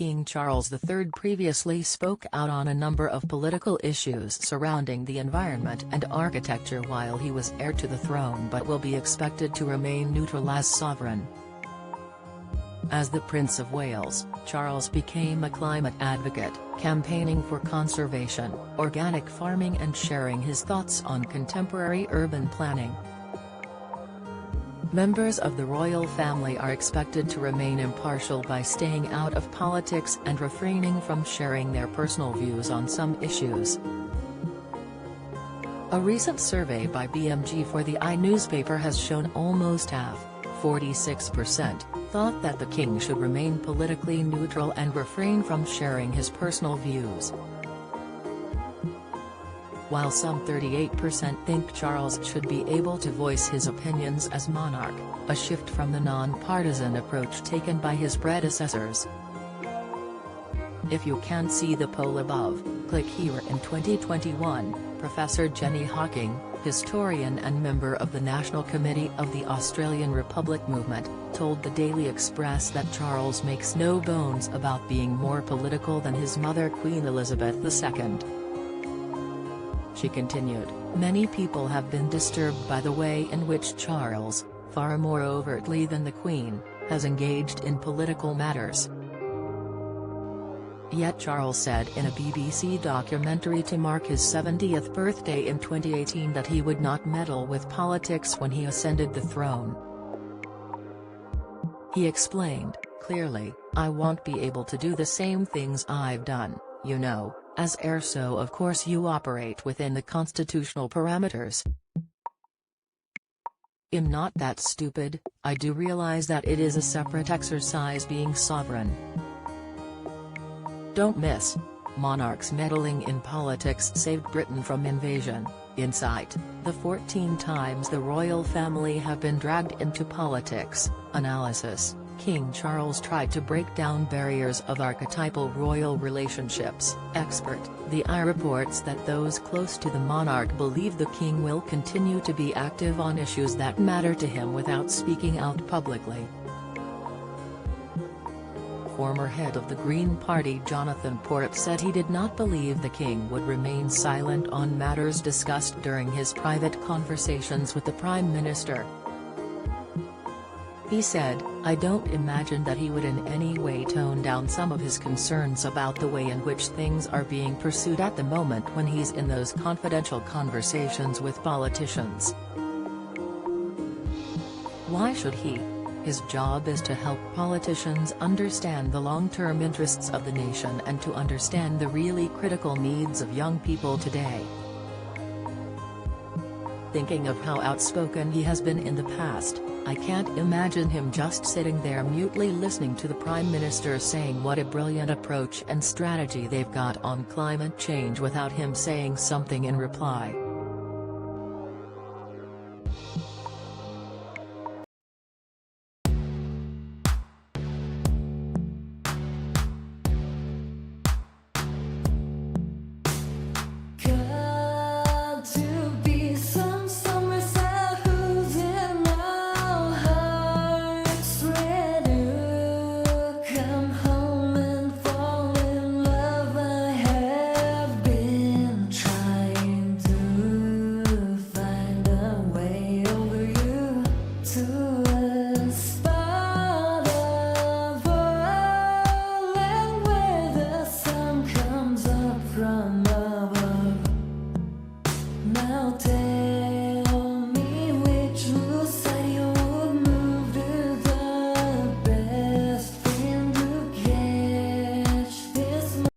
King Charles III previously spoke out on a number of political issues surrounding the environment and architecture while he was heir to the throne, but will be expected to remain neutral as sovereign. As the Prince of Wales, Charles became a climate advocate, campaigning for conservation, organic farming and sharing his thoughts on contemporary urban planning. Members of the royal family are expected to remain impartial by staying out of politics and refraining from sharing their personal views on some issues. A recent survey by BMG for the newspaper has shown almost half, 46%, thought that the king should remain politically neutral and refrain from sharing his personal views, while some 38% think Charles should be able to voice his opinions as monarch, a shift from the non-partisan approach taken by his predecessors. If you can't see the poll above, click here. In 2021, Professor Jenny Hocking, historian and member of the National Committee of the Australian Republic Movement, told the Daily Express that Charles makes no bones about being more political than his mother Queen Elizabeth II. She continued, "Many people have been disturbed by the way in which Charles, far more overtly than the Queen, has engaged in political matters." Yet Charles said in a BBC documentary to mark his 70th birthday in 2018 that he would not meddle with politics when he ascended the throne. He explained, "Clearly, I won't be able to do the same things I've done, you know, as heir, so of course you operate within the constitutional parameters. I'm not that stupid, I do realize that it is a separate exercise being sovereign. Don't miss. Monarchs meddling in politics saved Britain from invasion. Insight, the 14 times the royal family have been dragged into politics. Analysis, King Charles tried to break down barriers of archetypal royal relationships. Expert, the I reports that those close to the monarch believe the king will continue to be active on issues that matter to him without speaking out publicly. Former head of the Green Party Jonathan Porritt said he did not believe the king would remain silent on matters discussed during his private conversations with the Prime Minister. He said, "I don't imagine that he would in any way tone down some of his concerns about the way in which things are being pursued at the moment when he's in those confidential conversations with politicians. Why should he? His job is to help politicians understand the long-term interests of the nation and to understand the really critical needs of young people today." Thinking of how outspoken he has been in the past, I can't imagine him just sitting there mutely listening to the Prime Minister saying what a brilliant approach and strategy they've got on climate change without him saying something in reply. From above.